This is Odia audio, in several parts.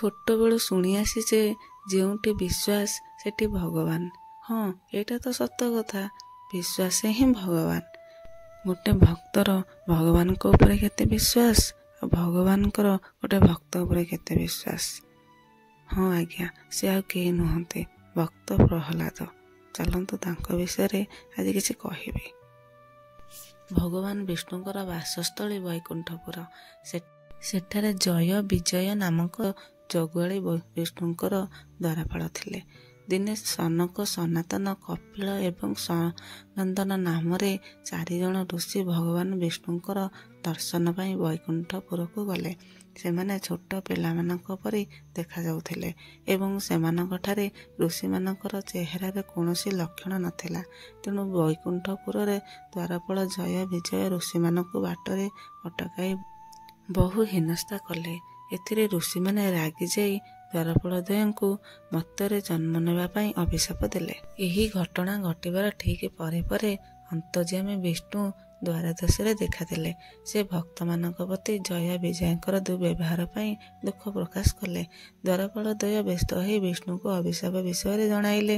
ଛୋଟବେଳୁ ଶୁଣି ଆସିଛେ ଯେଉଁଠି ବିଶ୍ୱାସ ସେଠି ଭଗବାନ। ହଁ, ଏଇଟା ତ ସତ କଥା। ବିଶ୍ୱାସ ହିଁ ଭଗବାନ। ଗୋଟେ ଭକ୍ତର ଭଗବାନଙ୍କ ଉପରେ କେତେ ବିଶ୍ୱାସ ଆଉ ଭଗବାନଙ୍କର ଗୋଟେ ଭକ୍ତ ଉପରେ କେତେ ବିଶ୍ୱାସ। ହଁ ଆଜ୍ଞା, ସେ ଆଉ କେହି ନୁହନ୍ତି, ଭକ୍ତ ପ୍ରହ୍ଲାଦ। ଚାଲନ୍ତୁ ତାଙ୍କ ବିଷୟରେ ଆଜି କିଛି କହିବି। ଭଗବାନ ବିଷ୍ଣୁଙ୍କର ବାସସ୍ଥଳୀ ବୈକୁଣ୍ଠପୁର। ସେଠାରେ ଜୟ ବିଜୟ ନାମକ ଜଗୁଆଳି ବିଷ୍ଣୁଙ୍କର ଦ୍ୱାରପାଳ ଥିଲେ। ଦିନେ ସନକ, ସନାତନ, କପିଳ ଏବଂ ସନନ୍ଦନ ନାମରେ 4 ଜଣ ଋଷି ଭଗବାନ ବିଷ୍ଣୁଙ୍କର ଦର୍ଶନ ପାଇଁ ବୈକୁଣ୍ଠପୁରକୁ ଗଲେ। ସେମାନେ ଛୋଟ ପିଲାମାନଙ୍କ ପରି ଦେଖାଯାଉଥିଲେ ଏବଂ ସେମାନଙ୍କଠାରେ ଋଷିମାନଙ୍କର ଚେହେରାରେ କୌଣସି ଲକ୍ଷଣ ନଥିଲା। ତେଣୁ ବୈକୁଣ୍ଠପୁରରେ ଦ୍ୱାରପାଳ ଜୟ ବିଜୟ ଋଷିମାନଙ୍କୁ ବାଟରେ ଅଟକାଇ ବହୁ ହୀନସ୍ତା କଲେ। ଏଥିରେ ଋଷିମାନେ ରାଗିଯାଇ ଦ୍ୱାରପାଳଦ୍ୱୟଙ୍କୁ ମର୍ତ୍ତ୍ୟରେ ଜନ୍ମ ନେବା ପାଇଁ ଅଭିଶାପ ଦେଲେ। ଏହି ଘଟଣା ଘଟିବାର ଠିକ୍ ପରେ ପରେ ଅନ୍ତର୍ଯ୍ୟାମୀ ବିଷ୍ଣୁ ଦ୍ୱାରଦେଶରେ ଦେଖାଦେଲେ। ସେ ଭକ୍ତମାନଙ୍କ ପ୍ରତି ଜୟ ବିଜୟଙ୍କର ଦୁର୍ବ୍ୟବହାର ପାଇଁ ଦୁଃଖ ପ୍ରକାଶ କଲେ। ଦ୍ୱାରପାଳଦ୍ୱୟ ବ୍ୟସ୍ତ ହୋଇ ବିଷ୍ଣୁଙ୍କୁ ଅଭିଶାପ ବିଷୟରେ ଜଣାଇଲେ।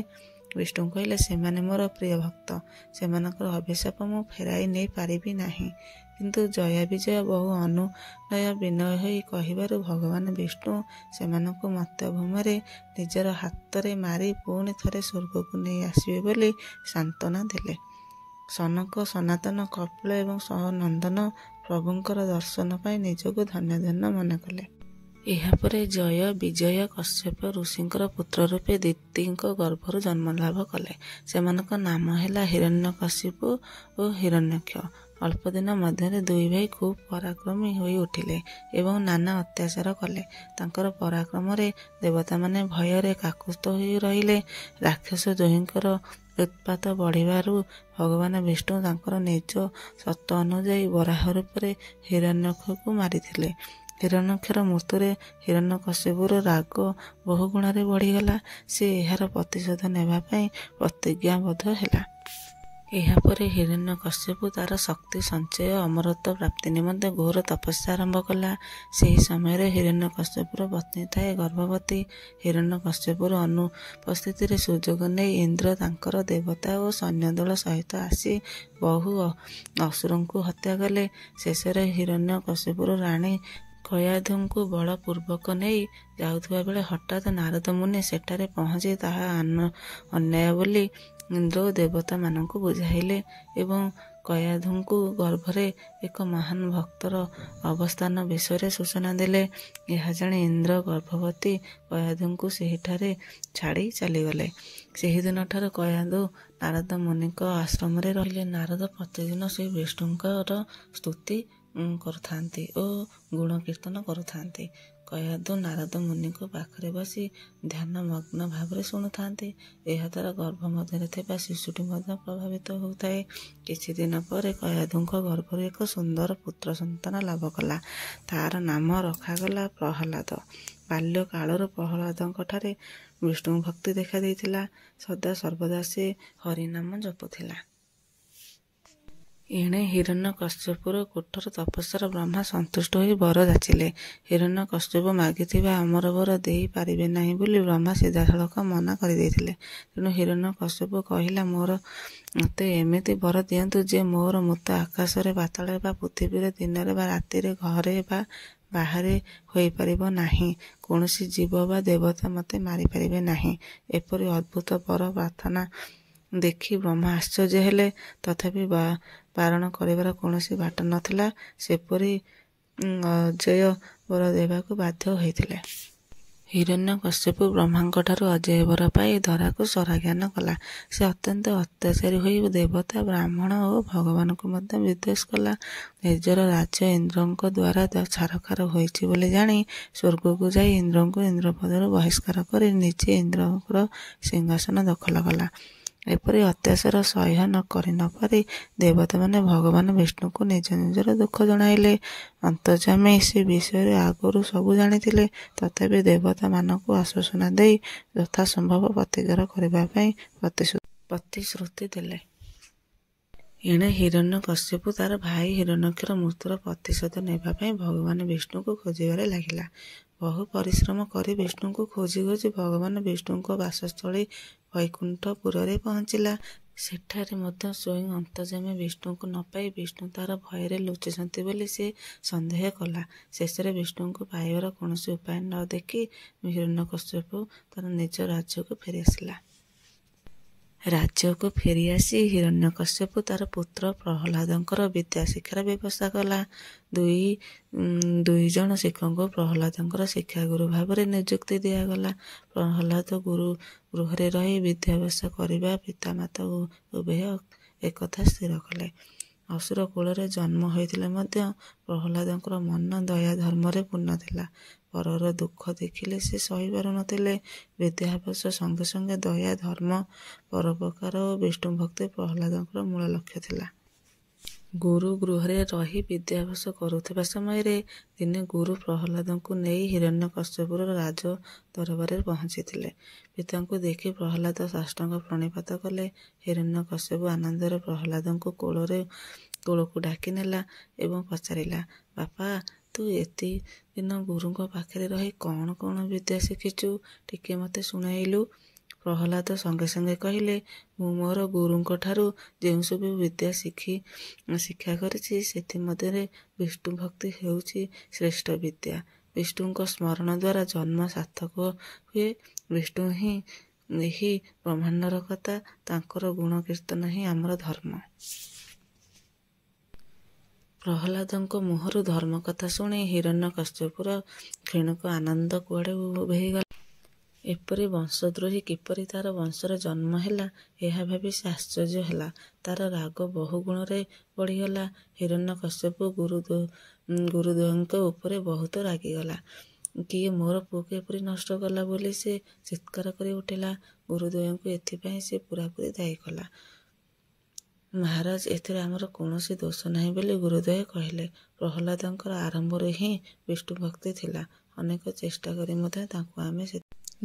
ବିଷ୍ଣୁ କହିଲେ, ସେମାନେ ମୋର ପ୍ରିୟ ଭକ୍ତ, ସେମାନଙ୍କର ଅଭିଶାପ ମୁଁ ଫେରାଇ ନେଇ ପାରିବି ନାହିଁ। କିନ୍ତୁ ଜୟ ବିଜୟ ବହୁ ଅନୁନୟ ବିନୟ ହୋଇ କହିବାରୁ ଭଗବାନ ବିଷ୍ଣୁ ସେମାନଙ୍କୁ ମର୍ତ୍ତ୍ୟଭୂମିରେ ନିଜର ହାତରେ ମାରି ପୁଣି ଥରେ ସ୍ୱର୍ଗକୁ ନେଇ ଆସିବେ ବୋଲି ସାନ୍ତ୍ୱନା ଦେଲେ। ସନକ, ସନାତନ, କପିଳ ଏବଂ ସନନ୍ଦନ ପ୍ରଭୁଙ୍କର ଦର୍ଶନ ପାଇଁ ନିଜକୁ ଧନ୍ୟ ଧନ୍ୟ ମନେ କଲେ। ଏହାପରେ ଜୟ ବିଜୟ କଶ୍ୟପ ଋଷିଙ୍କର ପୁତ୍ର ରୂପେ ଦିତିଙ୍କ ଗର୍ଭରୁ ଜନ୍ମଲାଭ କଲେ। ସେମାନଙ୍କ ନାମ ହେଲା ହିରଣ୍ୟକଶିପୁ ଓ ହିରଣ୍ୟାକ୍ଷ। ଅଳ୍ପ ଦିନ ମଧ୍ୟରେ 2 ଭାଇ ଖୁବ୍ ପରାକ୍ରମୀ ହୋଇ ଉଠିଲେ ଏବଂ ନାନା ଅତ୍ୟାଚାର କଲେ। ତାଙ୍କର ପରାକ୍ରମରେ ଦେବତାମାନେ ଭୟରେ କାକୁସ୍ଥ ହୋଇ ରହିଲେ। ରାକ୍ଷସ ଦ୍ୱୟଙ୍କର ଉତ୍ପାତ ବଢ଼ିବାରୁ ଭଗବାନ ବିଷ୍ଣୁ ତାଙ୍କର ନିଜ ସତ୍ତ୍ୱ ଅନୁଯାୟୀ ବରାହ ରୂପରେ ହିରଣ୍ୟାକ୍ଷକୁ ମାରିଥିଲେ। ହିରଣ୍ୟାକ୍ଷର ମୃତ୍ୟୁରେ ହିରଣ୍ୟକଶିପୁର ରାଗ ବହୁ ଗୁଣରେ ବଢ଼ିଗଲା। ସେ ଏହାର ପ୍ରତିଶୋଧ ନେବା ପାଇଁ ପ୍ରତିଜ୍ଞାବଦ୍ଧ ହେଲା। ଏହାପରେ ହିରଣ୍ୟକଶ୍ୟପ ତାର ଶକ୍ତି ସଞ୍ଚୟ ଅମରତ୍ୱ ପ୍ରାପ୍ତି ନିମନ୍ତେ ଘୋର ତପସ୍ୟା ଆରମ୍ଭ କଲା। ସେହି ସମୟରେ ହିରଣ୍ୟକଶ୍ୟପର ପତ୍ନୀ ଥାଏ ଗର୍ଭବତୀ। ହିରଣ୍ୟକଶ୍ୟପର ଅନୁପସ୍ଥିତିରେ ସୁଯୋଗ ନେଇ ଇନ୍ଦ୍ର ତାଙ୍କର ଦେବତା ଓ ସୈନ୍ୟଦଳ ସହିତ ଆସି ବହୁ ଅସୁରଙ୍କୁ ହତ୍ୟା କଲେ। ଶେଷରେ ହିରଣ୍ୟକଶ୍ୟପର ରାଣୀ କୟାଧୁଙ୍କୁ ବଳପୂର୍ବକ ନେଇ ଯାଉଥିବା ବେଳେ ହଠାତ୍ ନାରଦ ମୁନି ସେଠାରେ ପହଞ୍ଚି ତାହା ଅନ୍ୟାୟ ବୋଲି ଇନ୍ଦ୍ର ଓ ଦେବତାମାନଙ୍କୁ ବୁଝାଇଲେ ଏବଂ କୟାଧୁଙ୍କୁ ଗର୍ଭରେ ଏକ ମହାନ ଭକ୍ତର ଅବସ୍ଥାନ ବିଷୟରେ ସୂଚନା ଦେଲେ। ଏହା ଜାଣି ଇନ୍ଦ୍ର ଗର୍ଭବତୀ କୟାଧୁଙ୍କୁ ସେହିଠାରେ ଛାଡ଼ି ଚାଲିଗଲେ। ସେହିଦିନଠାରୁ କୟାଧୁ ନାରଦ ମୁନିଙ୍କ ଆଶ୍ରମରେ ରହିଲେ। ନାରଦ ପ୍ରତିଦିନ ଶ୍ରୀ ବିଷ୍ଣୁଙ୍କର ସ୍ତୁତି କରୁଥାନ୍ତି ଓ ଗୁଣ କୀର୍ତ୍ତନ କରୁଥାନ୍ତି। କୟାଧୁ ନାରଦ ମୁନିଙ୍କ ପାଖରେ ବସି ଧ୍ୟାନମଗ୍ନ ଭାବରେ ଶୁଣୁଥାନ୍ତି। ଏହାଦ୍ୱାରା ଗର୍ଭ ମଧ୍ୟରେ ଥିବା ଶିଶୁଟି ମଧ୍ୟ ପ୍ରଭାବିତ ହେଉଥାଏ। କିଛି ଦିନ ପରେ କୟାଧୁଙ୍କ ଗର୍ଭରୁ ଏକ ସୁନ୍ଦର ପୁତ୍ର ସନ୍ତାନ ଲାଭ କଲା। ତାର ନାମ ରଖାଗଲା ପ୍ରହ୍ଲାଦ। ବାଲ୍ୟକାଳରୁ ପ୍ରହ୍ଲାଦଙ୍କଠାରେ ବିଷ୍ଣୁ ଭକ୍ତି ଦେଖା ଦେଇଥିଲା। ସଦା ସର୍ବଦା ସେ ହରିନାମ ଜପୁଥିଲା। ଏଣେ ହିରଣ୍ୟକଶ୍ୟପର କଠୋର ତପସ୍ୟାର ବ୍ରହ୍ମା ସନ୍ତୁଷ୍ଟ ହୋଇ ବର ଯାଚିଲେ। ହିରଣ୍ୟକଶ୍ୟପ ମାଗିଥିବା ଅମର ବର ଦେଇ ପାରିବେ ନାହିଁ ବୋଲି ବ୍ରହ୍ମା ସିଧାସଳଖ ମନା କରିଦେଇଥିଲେ। ତେଣୁ ହିରଣ୍ୟକଶ୍ୟପ କହିଲା, ମୋତେ ଏମିତି ବର ଦିଅନ୍ତୁ ଯେ ମୋର ମୃତ ଆକାଶରେ, ପାତାଳରେ ବା ପୃଥିବୀରେ, ଦିନରେ ବା ରାତିରେ, ଘରେ ବା ବାହାରେ ହୋଇପାରିବ ନାହିଁ। କୌଣସି ଜୀବ ବା ଦେବତା ମୋତେ ମାରିପାରିବେ ନାହିଁ। ଏପରି ଅଦ୍ଭୁତ ବର ପ୍ରାର୍ଥନା ଦେଖି ବ୍ରହ୍ମା ଆଶ୍ଚର୍ଯ୍ୟ ହେଲେ। ତଥାପି ବାରଣ କରିବାର କୌଣସି ବାଟ ନଥିଲା। ସେପରି ଅଜୟ ବର ଦେବାକୁ ବାଧ୍ୟ ହୋଇଥିଲେ। ହିରଣ୍ୟକଶ୍ୟପ ବ୍ରହ୍ମାଙ୍କଠାରୁ ଅଜୟ ବର ପାଇ ଧରାକୁ ସ୍ୱରାଜ୍ଞାନ କଲା। ସେ ଅତ୍ୟନ୍ତ ଅତ୍ୟାଚାରୀ ହୋଇ ଦେବତା, ବ୍ରାହ୍ମଣ ଓ ଭଗବାନଙ୍କୁ ମଧ୍ୟ ବିଦ୍ୱେଷ କଲା। ନିଜର ରାଜ୍ୟ ଇନ୍ଦ୍ରଙ୍କ ଦ୍ୱାରା ଛାରଖାର ହୋଇଛି ବୋଲି ଜାଣି ସ୍ୱର୍ଗକୁ ଯାଇ ଇନ୍ଦ୍ରଙ୍କୁ ଇନ୍ଦ୍ରପଦରୁ ବହିଷ୍କାର କରି ନିଜେ ଇନ୍ଦ୍ରଙ୍କର ସିଂହାସନ ଦଖଲ କଲା। ଏପରି ଅତ୍ୟାଚାର ସହ୍ୟ କରି ନ ପାରି ଦେବତାମାନେ ଭଗବାନ ବିଷ୍ଣୁଙ୍କୁ ନିଜ ନିଜର ଦୁଃଖ ଜଣାଇଲେ। ଅନ୍ତର୍ଯ୍ୟାମୀ ସେ ବିଷୟରେ ଆଗରୁ ସବୁ ଜାଣିଥିଲେ। ତଥାପି ଦେବତାମାନଙ୍କୁ ଆଶ୍ୱାସନା ଦେଇ ଯଥାସମ୍ଭବ ପ୍ରତିକାର କରିବା ପାଇଁ ପ୍ରତିଶ୍ରୁତି ଦେଲେ। ଏଣେ ହିରଣ୍ୟକଶ୍ୟପ ତାର ଭାଇ ହିରଣ୍ୟାକ୍ଷର ମୃତ୍ୟୁର ପ୍ରତିଶୋଧ ନେବା ପାଇଁ ଭଗବାନ ବିଷ୍ଣୁଙ୍କୁ ଖୋଜିବାରେ ଲାଗିଲା। ବହୁ ପରିଶ୍ରମ କରି ବିଷ୍ଣୁଙ୍କୁ ଖୋଜି ଖୋଜି ଭଗବାନ ବିଷ୍ଣୁଙ୍କ ବାସସ୍ଥଳୀ ବୈକୁଣ୍ଠପୁରରେ ପହଞ୍ଚିଲା। ସେଠାରେ ମଧ୍ୟ ସ୍ୱୟଂ ଅନ୍ତର୍ଯ୍ୟାମୀ ବିଷ୍ଣୁଙ୍କୁ ନ ପାଇ ବିଷ୍ଣୁ ତାର ଭୟରେ ଲୁଚିଛନ୍ତି ବୋଲି ସେ ସନ୍ଦେହ କଲା। ଶେଷରେ ବିଷ୍ଣୁଙ୍କୁ ପାଇବାର କୌଣସି ଉପାୟ ନ ଦେଖି ହିରଣ୍ୟକଶ୍ୟପ ତାର ନିଜ ରାଜ୍ୟକୁ ଫେରିଆସିଲା। ରାଜ୍ୟକୁ ଫେରିଆସି ହିରଣ୍ୟକଶ୍ୟପ ତାର ପୁତ୍ର ପ୍ରହ୍ଲାଦଙ୍କର ବିଦ୍ୟା ଶିକ୍ଷାର ବ୍ୟବସ୍ଥା କଲା। ଦୁଇ ଜଣ ଶିକ୍ଷକଙ୍କୁ ପ୍ରହ୍ଲାଦଙ୍କର ଶିକ୍ଷାଗୁରୁ ଭାବରେ ନିଯୁକ୍ତି ଦିଆଗଲା। ପ୍ରହ୍ଲାଦ ଗୁରୁ ଗୃହରେ ରହି ବିଦ୍ୟାଭ୍ୟାସ କରିବା ପିତାମାତା ଉଭୟ ଏକଥା ସ୍ଥିର କଲେ। ଅସୁର କୁଳରେ ଜନ୍ମ ହୋଇଥିଲେ ମଧ୍ୟ ପ୍ରହ୍ଲାଦଙ୍କର ମନ ଦୟା ଧର୍ମରେ ପୂର୍ଣ୍ଣ ଥିଲା। ପରର ଦୁଃଖ ଦେଖିଲେ ସେ ସହିପାରୁନଥିଲେ। ବିଦ୍ୟାଭ୍ୟାସ ସଙ୍ଗେ ସଙ୍ଗେ ଦୟା ଧର୍ମ ପରୋପକାର ଓ ବିଷ୍ଣୁ ଭକ୍ତି ପ୍ରହ୍ଲାଦଙ୍କର ମୂଳ ଲକ୍ଷ୍ୟ ଥିଲା। ଗୁରୁ ଗୃହରେ ରହି ବିଦ୍ୟାଭ୍ୟାସ କରୁଥିବା ସମୟରେ ଦିନେ ଗୁରୁ ପ୍ରହ୍ଲାଦଙ୍କୁ ନେଇ ହିରଣ୍ୟକଶ୍ୟପର ରାଜ ଦରବାରରେ ପହଞ୍ଚିଥିଲେ। ପିତାଙ୍କୁ ଦେଖି ପ୍ରହ୍ଲାଦ ସାଷ୍ଟାଙ୍ଗ ପ୍ରଣିପାତ କଲେ। ହିରଣ୍ୟକଶ୍ୟପ ଆନନ୍ଦରେ ପ୍ରହ୍ଲାଦଙ୍କୁ କୋଳକୁ ଡାକି ନେଲା ଏବଂ ପଚାରିଲା, ବାପା, ତୁ ଏତେ ଦିନ ଗୁରୁଙ୍କ ପାଖରେ ରହି କଣ କଣ ବିଦ୍ୟା ଶିଖିଛୁ, ଟିକେ ମୋତେ ଶୁଣାଇଲୁ। ପ୍ରହ୍ଲାଦ ସଙ୍ଗେ ସଙ୍ଗେ କହିଲେ, ମୁଁ ମୋର ଗୁରୁଙ୍କଠାରୁ ଯେଉଁସବୁ ବିଦ୍ୟା ଶିକ୍ଷା କରିଛି ସେଥିମଧ୍ୟରେ ବିଷ୍ଣୁ ଭକ୍ତି ହେଉଛି ଶ୍ରେଷ୍ଠ ବିଦ୍ୟା। ବିଷ୍ଣୁଙ୍କ ସ୍ମରଣ ଦ୍ୱାରା ଜନ୍ମ ସାର୍ଥକ ହୁଏ। ବିଷ୍ଣୁ ହିଁ ଏହି ବ୍ରହ୍ମାଣ୍ଡର କର୍ତ୍ତା, ତାଙ୍କର ଗୁଣ କୀର୍ତ୍ତନ ହିଁ ଆମର ଧର୍ମ। ପ୍ରହ୍ଲାଦଙ୍କ ମୁହଁରୁ ଧର୍ମ କଥା ଶୁଣି ହିରଣ୍ୟକଶ୍ୟପର କ୍ଷଣିକ ଆନନ୍ଦ କୁଆଡ଼େ ଉଭେଇଗଲା। ଏପରି ବଂଶଦ୍ରୋହୀ କିପରି ତାର ବଂଶରେ ଜନ୍ମ ହେଲା, ଏହା ଭାବି ସେ ଆଶ୍ଚର୍ଯ୍ୟ ହେଲା। ତାର ରାଗ ବହୁ ଗୁଣରେ ବଢ଼ିଗଲା। ହିରଣ୍ୟକଶ୍ୟପ ଗୁରୁଦ୍ୱୟଙ୍କ ଉପରେ ବହୁତ ରାଗିଗଲା। କିଏ ମୋର ପୁଅକୁ ଏପରି ନଷ୍ଟ କଲା ବୋଲି ସେ ଚିତ୍କାର କରି ଉଠିଲା। ଗୁରୁଦ୍ୱୟଙ୍କୁ ଏଥିପାଇଁ ସେ ପୂରାପୂରି ଦାୟୀ କଲା। ମହାରାଜ, ଏଥିରେ ଆମର କୌଣସି ଦୋଷ ନାହିଁ ବୋଲି ଗୁରୁଦ୍ୱୟ କହିଲେ। ପ୍ରହ୍ଲାଦଙ୍କର ଆରମ୍ଭରୁ ହିଁ ବିଷ୍ଣୁ ଭକ୍ତି ଥିଲା। ଅନେକ ଚେଷ୍ଟା କରି ମଧ୍ୟ ତାଙ୍କୁ ଆମେ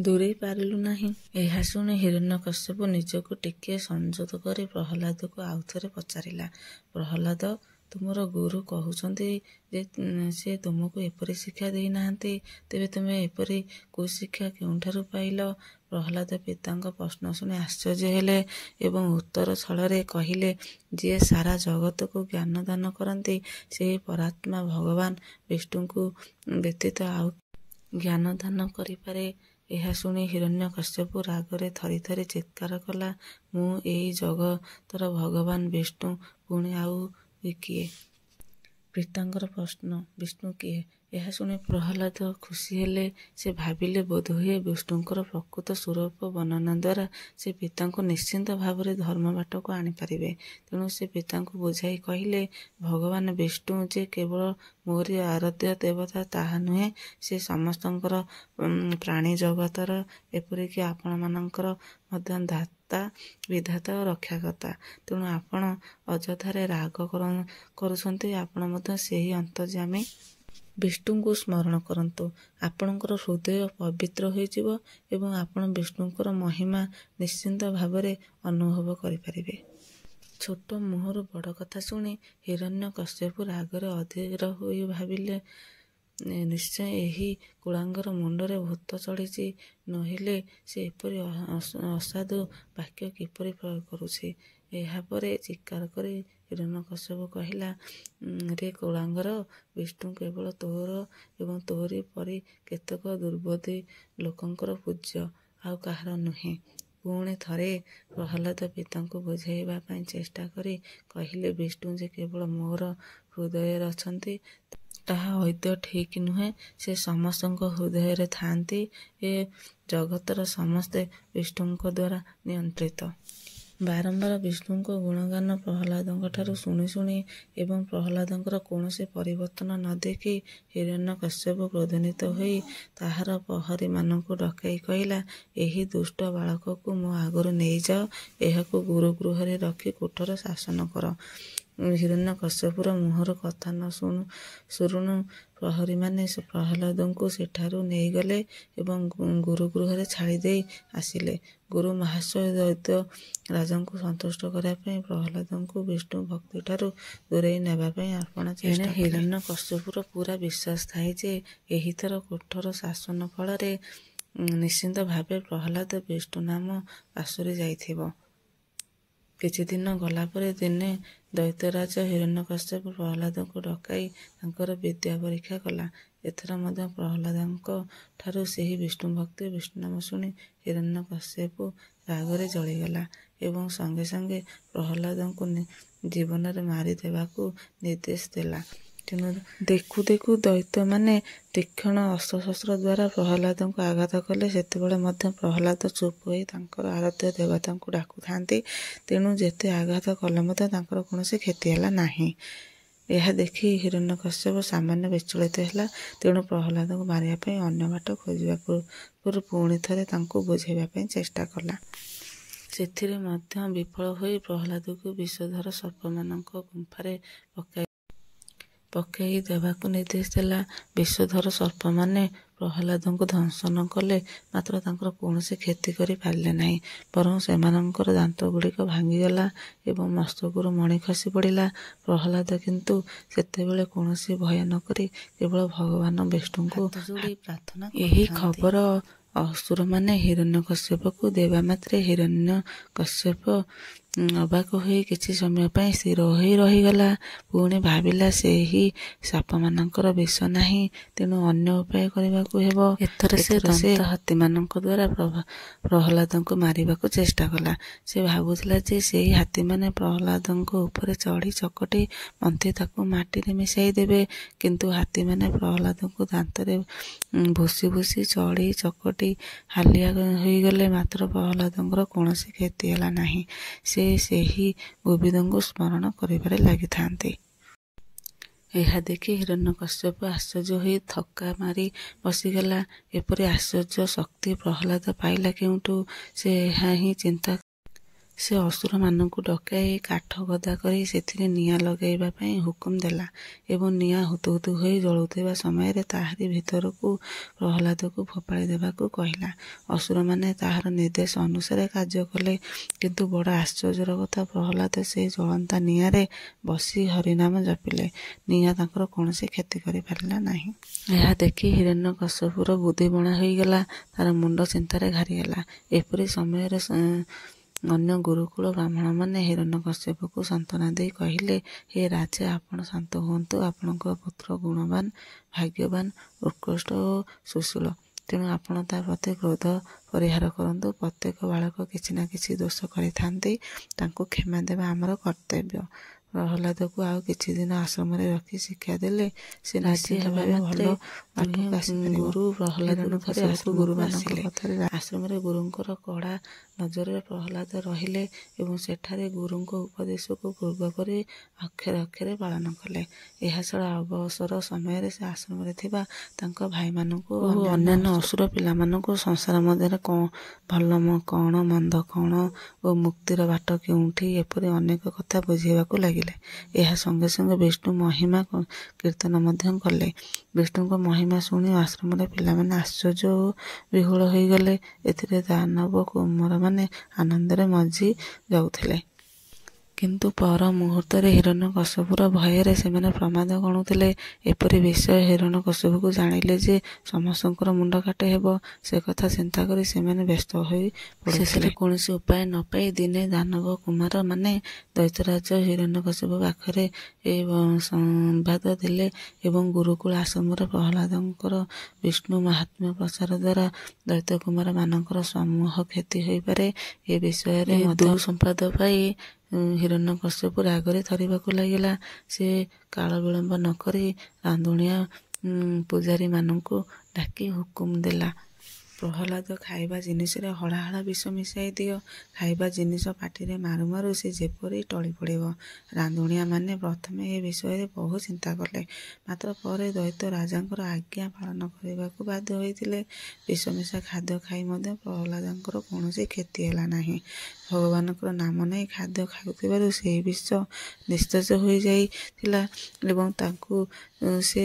ଦୂରେଇ ପାରିଲୁ ନାହିଁ। ଏହା ଶୁଣି ହିରଣ୍ୟକଶ୍ୟପ ନିଜକୁ ଟିକିଏ ସଂଯତ କରି ପ୍ରହ୍ଲାଦକୁ ଆଉଥରେ ପଚାରିଲା, ପ୍ରହ୍ଲାଦ, ତୁମର ଗୁରୁ କହୁଛନ୍ତି ଯେ ସେ ତୁମକୁ ଏପରି ଶିକ୍ଷା ଦେଇନାହାନ୍ତି, ତେବେ ତୁମେ ଏପରି କୁଶିକ୍ଷା କେଉଁଠାରୁ ପାଇଲ? ପ୍ରହ୍ଲାଦ ପିତାଙ୍କ ପ୍ରଶ୍ନ ଶୁଣି ଆଶ୍ଚର୍ଯ୍ୟ ହେଲେ ଏବଂ ଉତ୍ତର ଛଳରେ କହିଲେ, ଯିଏ ସାରା ଜଗତକୁ ଜ୍ଞାନ ଦାନ କରନ୍ତି ସେହି ପରାତ୍ମା ଭଗବାନ ବିଷ୍ଣୁଙ୍କୁ ବ୍ୟତୀତ ଆଉ ଜ୍ଞାନ ଦାନ କରିପାରେ? ଏହା ଶୁଣି ହିରଣ୍ୟକଶ୍ୟପ ରାଗରେ ଥରି ଥରି ଚିତ୍କାର କଲା, ମୁଁ ଏଇ ଜଗତର ଭଗବାନ ବିଷ୍ଣୁ, ପୁଣି ଆଉ କିଏ? ପିତାଙ୍କର ପ୍ରଶ୍ନ, ବିଷ୍ଣୁ କିଏ? ଏହା ଶୁଣି ପ୍ରହ୍ଲାଦ ଖୁସି ହେଲେ। ସେ ଭାବିଲେ ବୋଧହୁଏ ବିଷ୍ଣୁଙ୍କର ପ୍ରକୃତ ସ୍ୱରୂପ ବର୍ଣ୍ଣନା ଦ୍ୱାରା ସେ ପିତାଙ୍କୁ ନିଶ୍ଚିନ୍ତ ଭାବରେ ଧର୍ମ ବାଟକୁ ଆଣିପାରିବେ। ତେଣୁ ସେ ପିତାଙ୍କୁ ବୁଝାଇ କହିଲେ, ଭଗବାନ ବିଷ୍ଣୁ ଯେ କେବଳ ମୋରି ଆରାଧ୍ୟ ଦେବତା ତାହା ନୁହେଁ, ସେ ସମସ୍ତଙ୍କର ପ୍ରାଣୀ ଜଗତର, ଏପରିକି ଆପଣମାନଙ୍କର ମଧ୍ୟ ଦାତା, ବିଧାତା ଓ ରକ୍ଷାକର୍ତ୍ତା। ତେଣୁ ଆପଣ ଅଯଥାରେ ରାଗ କରୁଛନ୍ତି। ଆପଣ ମଧ୍ୟ ସେହି ଅନ୍ତର୍ଯ୍ୟାମୀ ବିଷ୍ଣୁଙ୍କୁ ସ୍ମରଣ କରନ୍ତୁ। ଆପଣଙ୍କର ହୃଦୟ ପବିତ୍ର ହୋଇଯିବ ଏବଂ ଆପଣ ବିଷ୍ଣୁଙ୍କର ମହିମା ନିଶ୍ଚିନ୍ତ ଭାବରେ ଅନୁଭବ କରିପାରିବେ। ଛୋଟ ମୁହଁରୁ ବଡ଼ କଥା ଶୁଣି ହିରଣ୍ୟକଶ୍ୟପ ରାଗରେ ଅଧୀର ହୋଇ ଭାବିଲେ, ନିଶ୍ଚୟ ଏହି କୁଳାଙ୍ଗର ମୁଣ୍ଡରେ ଭୂତ ଚଢ଼ିଛି, ନୋହିଲେ ସେ ଏପରି ଅସାଧୁ ବାକ୍ୟ କିପରି ପ୍ରୟୋଗ କରୁଛି? ଏହାପରେ ଚିତ୍କାର କରି ହିରଣ୍ୟକଶ୍ୟପ କହିଲା, ରେ କୁଳାଙ୍ଗର, ବିଷ୍ଣୁ କେବଳ ତୋର ଏବଂ ତୋରି ପରି କେତେକ ଦୁର୍ବୁଦ୍ଧି ଲୋକଙ୍କର ପୂଜ୍ୟ, ଆଉ କାହାର ନୁହେଁ। ପୁଣି ଥରେ ପ୍ରହ୍ଲାଦ ପିତାଙ୍କୁ ବୁଝାଇବା ପାଇଁ ଚେଷ୍ଟା କରି କହିଲେ, ବିଷ୍ଣୁ ଯେ କେବଳ ମୋର ହୃଦୟରେ ଅଛନ୍ତି ତାହା ଅଦ୍ୟ ଠିକ୍ ନୁହେଁ। ସେ ସମସ୍ତଙ୍କ ହୃଦୟରେ ଥାଆନ୍ତି। ଏ ଜଗତର ସମସ୍ତେ ବିଷ୍ଣୁଙ୍କ ଦ୍ୱାରା ନିୟନ୍ତ୍ରିତ। ବାରମ୍ବାର ବିଷ୍ଣୁଙ୍କ ଗୁଣଗାନ ପ୍ରହ୍ଲାଦଙ୍କଠାରୁ ଶୁଣି ଶୁଣି ଏବଂ ପ୍ରହ୍ଲାଦଙ୍କର କୌଣସି ପରିବର୍ତ୍ତନ ନ ଦେଖି ହିରଣ୍ୟକଶ୍ୟପ କ୍ରୋଧାନ୍ୱିତ ହୋଇ ତାହାର ପ୍ରହରୀମାନଙ୍କୁ ଡକାଇ କହିଲା, ଏହି ଦୁଷ୍ଟ ବାଳକକୁ ମୋ ଆଗରୁ ନେଇଯାଅ, ଏହାକୁ ଗୁରୁଗୃହରେ ରଖି କଠୋର ଶାସନ କର। ହିରଣ୍ୟକଶ୍ୟପର ମୁହଁରୁ କଥା ନ ଶୁଣୁ ପ୍ରହରୀମାନେ ପ୍ରହ୍ଲାଦଙ୍କୁ ସେଠାରୁ ନେଇଗଲେ ଏବଂ ଗୁରୁଗୃହରେ ଛାଡ଼ି ଦେଇ ଆସିଲେ। ଗୁରୁ ମହାଶୟ ଦୈତ୍ୟ ରାଜାଙ୍କୁ ସନ୍ତୁଷ୍ଟ କରିବା ପାଇଁ ପ୍ରହ୍ଲାଦଙ୍କୁ ବିଷ୍ଣୁ ଭକ୍ତିଠାରୁ ଦୂରେଇ ନେବା ପାଇଁ ଆପ୍ରାଣ ଚେଷ୍ଟା କଲେ। ହିରଣ୍ୟକଶ୍ୟପର ପୁରା ବିଶ୍ୱାସ ଥାଏ ଯେ ଏହିଥର କଠୋର ଶାସନ ଫଳରେ ନିଶ୍ଚିନ୍ତ ଭାବେ ପ୍ରହ୍ଲାଦ ବିଷ୍ଣୁ ନାମ ପାସୋରି ଯାଇଥିବ। କିଛି ଦିନ ଗଲା ପରେ ଦିନେ ଦୈତ୍ୟରାଜ ହିରଣ୍ୟକଶ୍ୟପ ପ୍ରହ୍ଲାଦଙ୍କୁ ଡକାଇ ତାଙ୍କର ବିଦ୍ୟା ପରୀକ୍ଷା କଲା। ଏଥର ମଧ୍ୟ ପ୍ରହ୍ଲାଦଙ୍କ ଠାରୁ ସେହି ବିଷ୍ଣୁ ଭକ୍ତି ବିଷ୍ଣୁ ନାମ ଶୁଣି ହିରଣ୍ୟକଶ୍ୟପ ରାଗରେ ଜଳିଗଲା ଏବଂ ସଙ୍ଗେ ସଙ୍ଗେ ପ୍ରହ୍ଲାଦଙ୍କୁ ଜୀବନରେ ମାରିଦେବାକୁ ନିର୍ଦ୍ଦେଶ ଦେଲା। ତେଣୁ ଦେଖୁ ଦେଖୁ ଦୈତ୍ୟମାନେ ତୀକ୍ଷ୍ଣ ଅସ୍ତ୍ରଶସ୍ତ୍ର ଦ୍ୱାରା ପ୍ରହ୍ଲାଦଙ୍କୁ ଆଘାତ କଲେ। ସେତେବେଳେ ମଧ୍ୟ ପ୍ରହ୍ଲାଦ ଚୁପ୍ ହୋଇ ତାଙ୍କର ଆରାଧ୍ୟ ଦେବତାଙ୍କୁ ଡାକୁଥାନ୍ତି। ତେଣୁ ଯେତେ ଆଘାତ କଲେ ମଧ୍ୟ ତାଙ୍କର କୌଣସି କ୍ଷତି ହେଲା ନାହିଁ। ଏହା ଦେଖି ହିରଣ୍ୟକଶ୍ୟପ ସାମାନ୍ୟ ବିଚଳିତ ହେଲା। ତେଣୁ ପ୍ରହ୍ଲାଦଙ୍କୁ ମାରିବା ପାଇଁ ଅନ୍ୟ ବାଟ ଖୋଜିବା ପୂର୍ବରୁ ପୁଣି ଥରେ ତାଙ୍କୁ ବୁଝାଇବା ପାଇଁ ଚେଷ୍ଟା କଲା। ସେଥିରେ ମଧ୍ୟ ବିଫଳ ହୋଇ ପ୍ରହ୍ଲାଦକୁ ବିଷଧର ସର୍ପମାନଙ୍କ ଗୁମ୍ଫାରେ ପକାଇ ଦେବାକୁ ନିର୍ଦ୍ଦେଶ ଦେଲା। ବିଷଧର ସର୍ପମାନେ ପ୍ରହ୍ଲାଦଙ୍କୁ ଧ୍ୱଂସ ନ କଲେ ମାତ୍ର ତାଙ୍କର କୌଣସି କ୍ଷତି କରି ପାରିଲେ ନାହିଁ, ବରଂ ସେମାନଙ୍କର ଦାନ୍ତଗୁଡ଼ିକ ଭାଙ୍ଗିଗଲା ଏବଂ ମସ୍ତକରୁ ମଣି ଖସି ପଡ଼ିଲା। ପ୍ରହ୍ଲାଦ କିନ୍ତୁ ସେତେବେଳେ କୌଣସି ଭୟ ନ କରି କେବଳ ଭଗବାନ ବିଷ୍ଣୁଙ୍କୁ ପ୍ରାର୍ଥନା କରୁଥାନ୍ତି। ଏହି ଖବର ଅସୁରମାନେ ହିରଣ୍ୟକଶ୍ୟପକୁ ଦେବା ମାତ୍ରେ ହିରଣ୍ୟକଶ୍ୟପ ଅବାକ ହୋଇ କିଛି ସମୟ ପାଇଁ ସ୍ଥିର ହୋଇ ରହିଗଲା। ପୁଣି ଭାବିଲା ସେହି ସାପମାନଙ୍କର ବିଷ ନାହିଁ, ତେଣୁ ଅନ୍ୟ ଉପାୟ କରିବାକୁ ହେବ। ଏଥର ସେ ଦନ୍ତ ହାତୀମାନଙ୍କ ଦ୍ୱାରା ପ୍ରହ୍ଲାଦଙ୍କୁ ମାରିବାକୁ ଚେଷ୍ଟା କଲା। ସେ ଭାବୁଥିଲା ଯେ ସେହି ହାତୀମାନେ ପ୍ରହ୍ଲାଦଙ୍କ ଉପରେ ଚଢ଼ି ଚକଟି ମନ୍ଥି ତାକୁ ମାଟିରେ ମିଶାଇ ଦେବେ। କିନ୍ତୁ ହାତୀମାନେ ପ୍ରହ୍ଲାଦଙ୍କୁ ଦାନ୍ତରେ ଭୁସି ଭୁସି ଚଢ଼ି ଚକଟି ହାଲିଆ ହୋଇଗଲେ ମାତ୍ର ପ୍ରହ୍ଲାଦଙ୍କର କୌଣସି କ୍ଷତି ହେଲା ନାହିଁ। ସେ ସେହି ଗୋବିନ୍ଦଙ୍କୁ ସ୍ମରଣ କରିବାରେ ଲାଗିଥାନ୍ତି। ଏହା ଦେଖି ହିରଣ୍ୟକଶ୍ୟପ ଆଶ୍ଚର୍ଯ୍ୟ ହୋଇ ଥକ୍କା ମାରି ବସିଗଲା। ଏପରି ଆଶ୍ଚର୍ଯ୍ୟ ଶକ୍ତି ପ୍ରହ୍ଲାଦ ପାଇଲା କେଉଁଠୁ? ସେ ଏହା ହିଁ ଚିନ୍ତା ସେ ଅସୁରମାନଙ୍କୁ ଡକାଇ କାଠ ଗଦା କରି ସେଥିରେ ନିଆଁ ଲଗାଇବା ପାଇଁ ହୁକୁମ ଦେଲା ଏବଂ ନିଆଁ ହୁତୁ ହୁତୁ ହୋଇ ଜଳୁଥିବା ସମୟରେ ତାହାରି ଭିତରକୁ ପ୍ରହ୍ଲାଦକୁ ଫୋପାଡ଼ି ଦେବାକୁ କହିଲା। ଅସୁରମାନେ ତାହାର ନିର୍ଦ୍ଦେଶ ଅନୁସାରେ କାର୍ଯ୍ୟ କଲେ। କିନ୍ତୁ ବଡ଼ ଆଶ୍ଚର୍ଯ୍ୟର କଥା, ପ୍ରହ୍ଲାଦ ସେହି ଜଳନ୍ତା ନିଆଁରେ ବସି ହରିନାମ ଜପିଲେ। ନିଆଁ ତାଙ୍କର କୌଣସି କ୍ଷତି କରିପାରିଲା ନାହିଁ। ଏହା ଦେଖି ହିରଣ୍ୟକଶ୍ୟପର ବୁଦ୍ଧି ବଣା ହୋଇଗଲା। ତାର ମୁଣ୍ଡ ଚିନ୍ତାରେ ଘାରିଗଲା। ଏପରି ସମୟରେ ଅନ୍ୟ ଗୁରୁକୁଳ ବ୍ରାହ୍ମଣମାନେ ହିରଣ୍ୟକଶ୍ୟପକୁ ସାନ୍ତ୍ୱନା ଦେଇ କହିଲେ, ହେ ରାଜା, ଆପଣ ଶାନ୍ତ ହୁଅନ୍ତୁ। ଆପଣଙ୍କ ପୁତ୍ର ଗୁଣବାନ, ଭାଗ୍ୟବାନ, ଉତ୍କୃଷ୍ଟ ଓ ସୁଶୀଳ। ତେଣୁ ଆପଣ ତା ପ୍ରତି କ୍ରୋଧ ପରିହାର କରନ୍ତୁ। ପ୍ରତ୍ୟେକ ବାଳକ କିଛି ନା କିଛି ଦୋଷ କରିଥାନ୍ତି, ତାଙ୍କୁ କ୍ଷମା ଦେବା ଆମର କର୍ତ୍ତବ୍ୟ। ପ୍ରହ୍ଲାଦକୁ ଆଉ କିଛି ଦିନ ଆଶ୍ରମରେ ରଖି ଶିକ୍ଷା ଦେଲେ ସେ ନିଶ୍ଚିତ ଭାବେ ଭଲ ବାଟକୁ ଆସିପାରିବ। ଗୁରୁ ପ୍ରହ୍ଲାଦଙ୍କୁ ଧରି ଗୁରୁମାନଙ୍କ କଥାରେ ଆଶ୍ରମରେ ଗୁରୁଙ୍କର କଡ଼ା ନଜରରେ ପ୍ରହ୍ଲାଦ ରହିଲେ ଏବଂ ସେଠାରେ ଗୁରୁଙ୍କ ଉପଦେଶକୁ ପୂର୍ବପରି ଅକ୍ଷରେ ଅକ୍ଷରେ ପାଳନ କଲେ। ଏହା ଛଡ଼ା ଅବସର ସମୟରେ ସେ ଆଶ୍ରମରେ ଥିବା ତାଙ୍କ ଭାଇମାନଙ୍କୁ ଓ ଅନ୍ୟାନ୍ୟ ଅସୁର ପିଲାମାନଙ୍କୁ ସଂସାର ମଧ୍ୟରେ ଭଲ କଣ, ମନ୍ଦ କଣ ଓ ମୁକ୍ତିର ବାଟ କେଉଁଠି ଏପରି ଅନେକ କଥା ବୁଝାଇବାକୁ ଲାଗିଲେ। ଏହା ସଙ୍ଗେ ସଙ୍ଗେ ବିଷ୍ଣୁ ମହିମା କୀର୍ତ୍ତନ ମଧ୍ୟ କଲେ। ବିଷ୍ଣୁଙ୍କ ମହିମା ଶୁଣି ଆଶ୍ରମରେ ପିଲାମାନେ ଆଶ୍ଚର୍ଯ୍ୟ ଓ ବିହ୍ୱଳ ହୋଇଗଲେ। ଏଥିରେ ଦାନବ କୁମାରମାନେ ଆନନ୍ଦରେ ମଜ୍ଜି ଯାଉଥିଲେ। କିନ୍ତୁ ପର ମୁହୂର୍ତ୍ତରେ ହିରଣ୍ୟକଶ୍ୟପର ଭୟରେ ସେମାନେ ପ୍ରମାଦ ଗଣୁଥିଲେ। ଏପରି ବିଷୟ ହିରଣ୍ୟକଶ୍ୟପକୁ ଜାଣିଲେ ଯେ ସମସ୍ତଙ୍କର ମୁଣ୍ଡ କାଟ ହେବ, ସେ କଥା ଚିନ୍ତା କରି ସେମାନେ ବ୍ୟସ୍ତ ହୋଇ ପଡ଼ୁଥିଲେ। ଶେଷରେ କୌଣସି ଉପାୟ ନ ପାଇ ଦିନେ ଦାନବ କୁମାରମାନେ ଦୈତ୍ୟରାଜ ହିରଣ୍ୟକଶ୍ୟପ ପାଖରେ ଏ ସମ୍ବାଦ ଦେଲେ ଏବଂ ଗୁରୁକୁଳ ଆଶ୍ରମରେ ପ୍ରହ୍ଲାଦଙ୍କର ବିଷ୍ଣୁ ମାହାତ୍ମ୍ୟ ପ୍ରଚାର ଦ୍ୱାରା ଦୈତ୍ୟକୁମାରମାନଙ୍କର ସମୂହ କ୍ଷତି ହୋଇପାରେ, ଏ ବିଷୟରେ ମଧ୍ୟ ସମ୍ବାଦ ପାଇ ହିରଣ୍ୟକଶ୍ୟପ ରାଗରେ ଥରିବାକୁ ଲାଗିଲା। ସେ କାଳ ବିଳମ୍ବ ନ କରି ରାନ୍ଧୁଣିଆ ପୂଜାରୀମାନଙ୍କୁ ଡାକି ହୁକୁମ ଦେଲା, ପ୍ରହ୍ଲାଦ ଖାଇବା ଜିନିଷରେ ହଳାହଳ ବିଷ ମିଶାଇ ଦିଅ। ଖାଇବା ଜିନିଷ ପାଟିରେ ମାରୁ ମାରୁ ସେ ଯେପରି ଟଳି ପଡ଼ିବ। ରାନ୍ଧୁଣିଆମାନେ ପ୍ରଥମେ ଏ ବିଷୟରେ ବହୁ ଚିନ୍ତା କଲେ, ମାତ୍ର ପରେ ଦୈତ୍ୟ ରାଜାଙ୍କର ଆଜ୍ଞା ପାଳନ କରିବାକୁ ବାଧ୍ୟ ହୋଇଥିଲେ। ବିଷମିଶା ଖାଦ୍ୟ ଖାଇ ମଧ୍ୟ ପ୍ରହ୍ଲାଦଙ୍କର କୌଣସି କ୍ଷତି ହେଲା ନାହିଁ। ଭଗବାନଙ୍କର ନାମ ନେଇ ଖାଦ୍ୟ ଖାଉଥିବାରୁ ସେହି ବିଷ ନିସ୍ତେଜ ହୋଇଯାଇଥିଲା ଏବଂ ତାଙ୍କୁ ସେ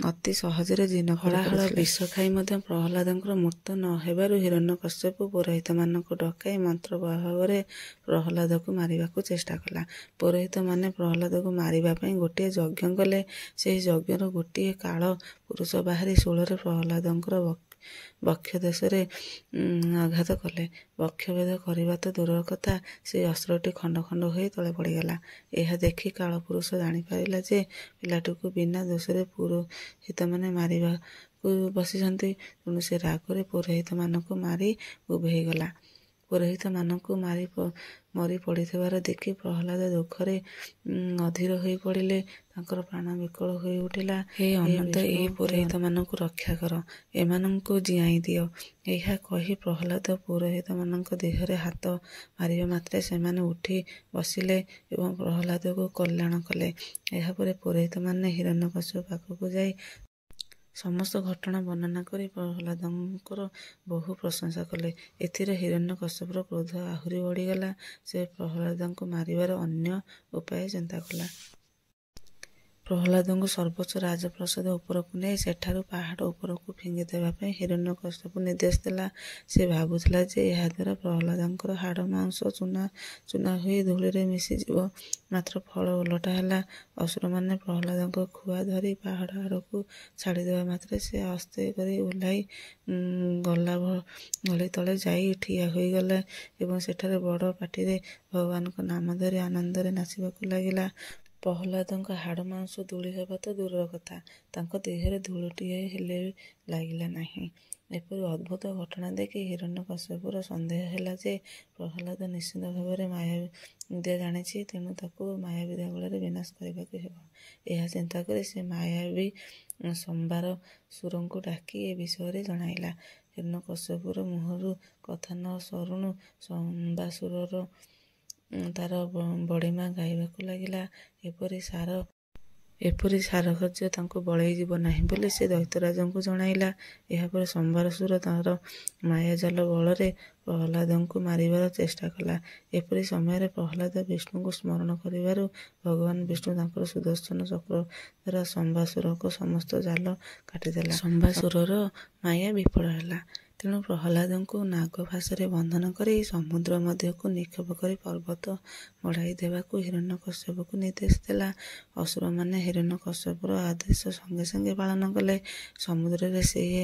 ଅତି ସହଜରେ ଜୀର୍ଣ୍ଣ ହଳାହଳ ବିଷ ଖାଇ ମଧ୍ୟ ପ୍ରହ୍ଲାଦଙ୍କର ମୃତ୍ୟୁ ନ ହେବାରୁ ହିରଣ୍ୟକଶ୍ୟପ ପୁରୋହିତମାନଙ୍କୁ ଡକାଇ ମନ୍ତ୍ର ପ୍ରଭାବରେ ପ୍ରହ୍ଲାଦକୁ ମାରିବାକୁ ଚେଷ୍ଟା କଲା। ପୁରୋହିତମାନେ ପ୍ରହ୍ଲାଦକୁ ମାରିବା ପାଇଁ ଗୋଟିଏ ଯଜ୍ଞ କଲେ। ସେହି ଯଜ୍ଞର ଗୋଟିଏ କାଳ ପୁରୁଷ ବାହାରି ଶୂଳରେ ପ୍ରହ୍ଲାଦଙ୍କର ବକ୍ଷ ଦେଶରେ ଆଘାତ କଲେ। ବକ୍ଷଭେଦ କରିବା ତ ଦୂରର କଥା, ସେହି ଅସ୍ତ୍ରଟି ଖଣ୍ଡ ଖଣ୍ଡ ହୋଇ ତଳେ ପଡ଼ିଗଲା। ଏହା ଦେଖି କାଳପୁରୁଷ ଜାଣିପାରିଲା ଯେ ପିଲାଟିକୁ ବିନା ଦୋଷରେ ପୁରୋହିତମାନେ ମାରିବାକୁ ବସିଛନ୍ତି। ତେଣୁ ସେ ରାଗରେ ପୁରୋହିତମାନଙ୍କୁ ମାରି ଉଭେଇଗଲା। ପୁରୋହିତମାନଙ୍କୁ ମରି ପଡ଼ିଥିବାର ଦେଖି ପ୍ରହ୍ଲାଦ ଦୁଃଖରେ ଅଧୀର ହୋଇ ପଡ଼ିଲେ। ତାଙ୍କର ପ୍ରାଣ ବିକଳ ହୋଇ ଉଠିଲା। ହେ ଅନନ୍ତ, ଏହି ପୁରୋହିତମାନଙ୍କୁ ରକ୍ଷା କର, ଏମାନଙ୍କୁ ଜିଆଇ ଦିଅ। ଏହା କହି ପ୍ରହ୍ଲାଦ ପୁରୋହିତମାନଙ୍କ ଦେହରେ ହାତ ମାରିବା ମାତ୍ରେ ସେମାନେ ଉଠି ବସିଲେ ଏବଂ ପ୍ରହ୍ଲାଦକୁ କଲ୍ୟାଣ କଲେ। ଏହାପରେ ପୁରୋହିତମାନେ ହିରଣ୍ୟକଶ୍ୟପ ପାଖକୁ ଯାଇ ସମସ୍ତ ଘଟଣା ବର୍ଣ୍ଣନା କରି ପ୍ରହ୍ଲାଦଙ୍କର ବହୁ ପ୍ରଶଂସା କଲେ। ଏଥିରେ ହିରଣ୍ୟକଶ୍ୟପର କ୍ରୋଧ ଆହୁରି ବଢ଼ିଗଲା। ସେ ପ୍ରହ୍ଲାଦଙ୍କୁ ମାରିବାର ଅନ୍ୟ ଉପାୟ ଚିନ୍ତା କଲା। ପ୍ରହ୍ଲାଦଙ୍କୁ ସର୍ବୋଚ୍ଚ ରାଜପ୍ରସାଦ ଉପରକୁ ନେଇ ସେଠାରୁ ପାହାଡ଼ ଉପରକୁ ଫିଙ୍ଗି ଦେବା ପାଇଁ ହିରଣ୍ୟକଶ୍ୟପ ନିର୍ଦ୍ଦେଶ ଦେଲା। ସେ ଭାବୁଥିଲା ଯେ ଏହାଦ୍ୱାରା ପ୍ରହ୍ଲାଦଙ୍କର ହାଡ଼ ମାଂସ ଚୂନା ହୋଇ ଧୂଳିରେ ମିଶିଯିବ। ମାତ୍ର ଫଳ ଓଲଟା ହେଲା। ଅସୁରମାନେ ପ୍ରହ୍ଲାଦଙ୍କ ଖୁଆ ଧରି ପାହାଡ଼ ଆଡ଼କୁ ଛାଡ଼ିଦେବା ମାତ୍ରେ ସେ ଆସ୍ତେ କରି ଓହ୍ଲାଇ ଗଲା ଭଳି ତଳେ ଯାଇ ଠିଆ ହୋଇଗଲେ ଏବଂ ସେଠାରେ ବଡ଼ ପାଟିରେ ଭଗବାନଙ୍କ ନାମ ଧରି ଆନନ୍ଦରେ ନାଚିବାକୁ ଲାଗିଲା। ପ୍ରହ୍ଲାଦଙ୍କ ହାଡ଼ ମାଂସ ଧୂଳି ହେବା ତ ଦୂରର କଥା, ତାଙ୍କ ଦେହରେ ଧୂଳିଟିଏ ହେଲେ ଲାଗିଲା ନାହିଁ। ଏପରି ଅଦ୍ଭୁତ ଘଟଣା ଦେଖି ହିରଣ୍ୟକଶ୍ୟପର ସନ୍ଦେହ ହେଲା ଯେ ପ୍ରହ୍ଲାଦ ନିଶ୍ଚିତ ଭାବରେ ମାୟାବିଦ୍ୟା ଜାଣିଛି, ତେଣୁ ତାକୁ ମାୟାବିଦ୍ୟା ବଳରେ ବିନାଶ କରିବାକୁ ହେବ। ଏହା ଚିନ୍ତା କରି ସେ ମାୟାବୀ ସମ୍ବାରସୁରଙ୍କୁ ଡାକି ଏ ବିଷୟରେ ଜଣାଇଲା। ହିରଣ୍ୟକଶ୍ୟପର ମୁହଁରୁ କଥା ନ ସରୁଣୁ ସମ୍ବାସୁର ତାର ବଡ଼ିମା ଗାଇବାକୁ ଲାଗିଲା। ଏପରି ସାର କାର୍ଯ୍ୟ ତାଙ୍କୁ ବଳେଇ ଯିବ ନାହିଁ ବୋଲି ସେ ଦୈତ୍ୟରାଜଙ୍କୁ ଜଣାଇଲା। ଏହାପରେ ସମ୍ବାରସୁର ତାର ମାୟାଜାଲ ବଳରେ ପ୍ରହ୍ଲାଦଙ୍କୁ ମାରିବାର ଚେଷ୍ଟା କଲା। ଏପରି ସମୟରେ ପ୍ରହ୍ଲାଦ ବିଷ୍ଣୁଙ୍କୁ ସ୍ମରଣ କରିବାରୁ ଭଗବାନ ବିଷ୍ଣୁ ତାଙ୍କର ସୁଦର୍ଶନ ଚକ୍ର ଦ୍ୱାରା ସମ୍ବାସୁରଙ୍କ ସମସ୍ତ ଜାଲ କାଟିଦେଲା। ସମ୍ବାସୁରର ମାୟା ବିଫଳ ହେଲା। ତେଣୁ ପ୍ରହ୍ଲାଦଙ୍କୁ ନାଗଫାଶରେ ବନ୍ଧନ କରି ସମୁଦ୍ର ମଧ୍ୟକୁ ନିକ୍ଷେପ କରି ପର୍ବତ ମଢ଼ାଇ ଦେବାକୁ ହିରଣ୍ୟକଶ୍ୟପକୁ ନିର୍ଦ୍ଦେଶ ଦେଲା। ଅସୁରମାନେ ହିରଣ୍ୟକଶ୍ୟପର ଆଦେଶ ସଙ୍ଗେ ସଙ୍ଗେ ପାଳନ କଲେ। ସମୁଦ୍ରରେ ସେହି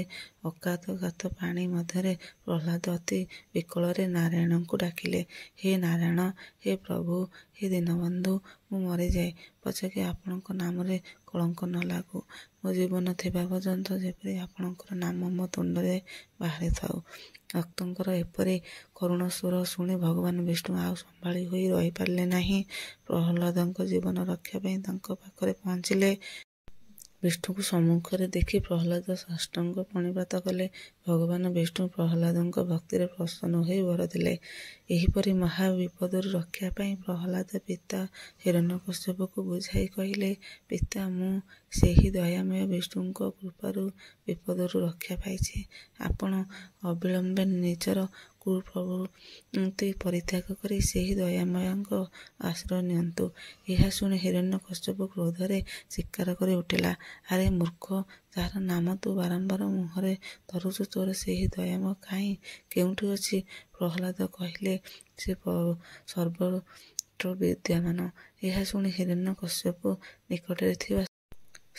ଅକାତଗାତ ପାଣି ମଧ୍ୟରେ ପ୍ରହ୍ଲାଦ ଅତି ବିକଳରେ ନାରାୟଣଙ୍କୁ ଡାକିଲେ। ହେ ନାରାୟଣ, ହେ ପ୍ରଭୁ, ହେ ଦୀନବନ୍ଧୁ, ମୁଁ ମରିଯାଏ ପଛକେ ଆପଣଙ୍କ ନାମରେ କଳଙ୍କ ନ ଲାଗୁ। ମୋ ଜୀବନ ଥିବା ପର୍ଯ୍ୟନ୍ତ ଯେପରି ଆପଣଙ୍କର ନାମ ମୋ ତୁଣ୍ଡରେ ବାହାରିଥାଉ। ଭକ୍ତଙ୍କର ଏପରି କରୁଣ ସ୍ୱର ଶୁଣି ଭଗବାନ ବିଷ୍ଣୁ ଆଉ ସମ୍ଭାଳି ହୋଇ ରହିପାରିଲେ ନାହିଁ। ପ୍ରହ୍ଲାଦଙ୍କ ଜୀବନ ରକ୍ଷା ପାଇଁ ତାଙ୍କ ପାଖରେ ପହଞ୍ଚିଲେ। ବିଷ୍ଣୁଙ୍କୁ ସମ୍ମୁଖରେ ଦେଖି ପ୍ରହ୍ଲାଦ ସାଷ୍ଟାଙ୍ଗ ପ୍ରଣିପାତ କଲେ। ଭଗବାନ ବିଷ୍ଣୁ ପ୍ରହ୍ଲାଦଙ୍କ ଭକ୍ତିରେ ପ୍ରସନ୍ନ ହୋଇ ବର ଦେଲେ। ଏହିପରି ମହା ବିପଦରୁ ରକ୍ଷା ପାଇଁ ପ୍ରହ୍ଲାଦ ପିତା ହିରଣ୍ୟକଶ୍ୟପକୁ ବୁଝାଇ କହିଲେ, ପିତା, ମୁଁ ସେହି ଦୟାମୟ ବିଷ୍ଣୁଙ୍କ କୃପାରୁ ବିପଦରୁ ରକ୍ଷା ପାଇଛି। ଆପଣ ଅବିଳମ୍ବେ ନିଜର କୁପ୍ରବୃତ୍ତି ପରିତ୍ୟାଗ କରି ସେହି ଦୟାମୟଙ୍କ ଆଶ୍ରୟ ନିଅନ୍ତୁ। ଏହା ଶୁଣି ହିରଣ୍ୟକଶ୍ୟପ କ୍ରୋଧରେ ଚିତ୍କାର କରି ଉଠିଲା, ଆରେ ମୂର୍ଖ, ଯାହାର ନାମ ତୁ ବାରମ୍ବାର ମୁହଁରେ ଧରୁଛୁ, ତୋର ସେହି ଦୟାମୟ କାହିଁ କେଉଁଠି ଅଛି? ପ୍ରହ୍ଲାଦ କହିଲେ, ସେ ସର୍ବତ୍ର ବିଦ୍ୟମାନ। ଏହା ଶୁଣି ହିରଣ୍ୟକଶ୍ୟପ ନିକଟରେ ଥିବା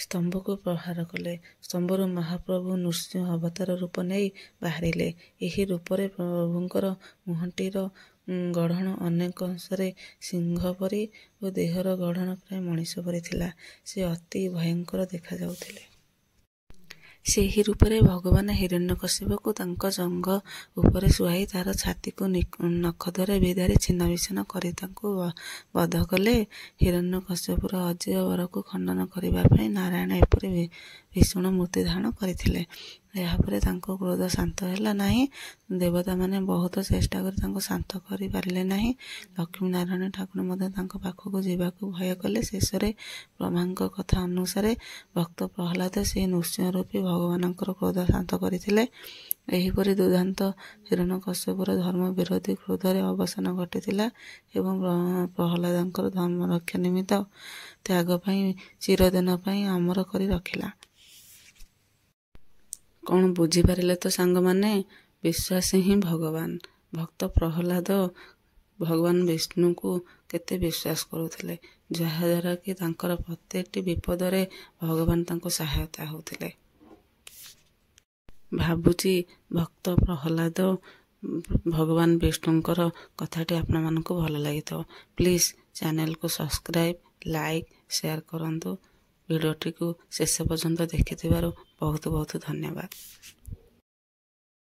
ସ୍ତମ୍ଭକୁ ପ୍ରହାର କଲେ। ସ୍ତମ୍ଭରୁ ମହାପ୍ରଭୁ ନୃସିଂହ ଅବତାର ରୂପ ନେଇ ବାହାରିଲେ। ଏହି ରୂପରେ ପ୍ରଭୁଙ୍କର ମୁହଁଟିର ଗଢ଼ଣ ଅନେକ ଅଂଶରେ ସିଂହ ପରି ଓ ଦେହର ଗଢ଼ଣ ପ୍ରାୟ ମଣିଷ ପରି ଥିଲା। ସେ ଅତି ଭୟଙ୍କର ଦେଖାଯାଉଥିଲେ। ସେହି ରୂପରେ ଭଗବାନ ହିରଣ୍ୟକଶ୍ୟପକୁ ତାଙ୍କ ଜଙ୍ଘ ଉପରେ ଶୁଆଇ ତାର ଛାତିକୁ ନଖଦ୍ୱାରା ବିଦାରି ଛିନ୍ନବିଚ୍ଛିନ୍ନ କରି ତାଙ୍କୁ ବଧ କଲେ। ହିରଣ୍ୟକଶ୍ୟପର ଅଜେୟ ବରକୁ ଖଣ୍ଡନ କରିବା ପାଇଁ ନାରାୟଣ ଏପରି ଭୀଷଣ ମୂର୍ତ୍ତି ଧାରଣ କରିଥିଲେ। ଏହାପରେ ତାଙ୍କ କ୍ରୋଧ ଶାନ୍ତ ହେଲା ନାହିଁ। ଦେବତାମାନେ ବହୁତ ଚେଷ୍ଟା କରି ତାଙ୍କୁ ଶାନ୍ତ କରିପାରିଲେ ନାହିଁ। ଲକ୍ଷ୍ମୀ ନାରାୟଣ ଠାକୁର ମଧ୍ୟ ତାଙ୍କ ପାଖକୁ ଯିବାକୁ ଭୟ କଲେ। ଶେଷରେ ବ୍ରହ୍ମାଙ୍କ କଥା ଅନୁସାରେ ଭକ୍ତ ପ୍ରହ୍ଲାଦ ସେହି ନୃସିଂହ ରୂପୀ ଭଗବାନଙ୍କର କ୍ରୋଧ ଶାନ୍ତ କରିଥିଲେ। ଏହିପରି ଦୁର୍ଦ୍ଦାନ୍ତ ହିରଣ୍ୟକଶ୍ୟପର ଧର୍ମ ବିରୋଧୀ କ୍ରୋଧରେ ଅବସାନ ଘଟିଥିଲା ଏବଂ ପ୍ରହ୍ଲାଦଙ୍କର ଧର୍ମ ରକ୍ଷା ନିମିତ୍ତ ତ୍ୟାଗ ପାଇଁ ଚିରଦିନ ପାଇଁ ଅମର କରି ରଖିଲା। କ'ଣ ବୁଝିପାରିଲେ ତ ସାଙ୍ଗମାନେ? ବିଶ୍ୱାସ ହିଁ ଭଗବାନ। ଭକ୍ତ ପ୍ରହ୍ଲାଦ ଭଗବାନ ବିଷ୍ଣୁଙ୍କୁ କେତେ ବିଶ୍ୱାସ କରୁଥିଲେ, ଯାହାଦ୍ୱାରା କି ତାଙ୍କର ପ୍ରତ୍ୟେକଟି ବିପଦରେ ଭଗବାନ ତାଙ୍କୁ ସହାୟତା ହେଉଥିଲେ। ଭାବୁଛି ଭକ୍ତ ପ୍ରହ୍ଲାଦ ଭଗବାନ ବିଷ୍ଣୁଙ୍କର କଥାଟି ଆପଣମାନଙ୍କୁ ଭଲ ଲାଗିଥିବ। ପ୍ଲିଜ୍ ଚ୍ୟାନେଲକୁ ସବସ୍କ୍ରାଇବ୍, ଲାଇକ୍, ସେୟାର କରନ୍ତୁ। ଭିଡ଼ିଓଟିକୁ ଶେଷ ପର୍ଯ୍ୟନ୍ତ ଦେଖିଥିବାରୁ ବହୁତ ବହୁତ ଧନ୍ୟବାଦ।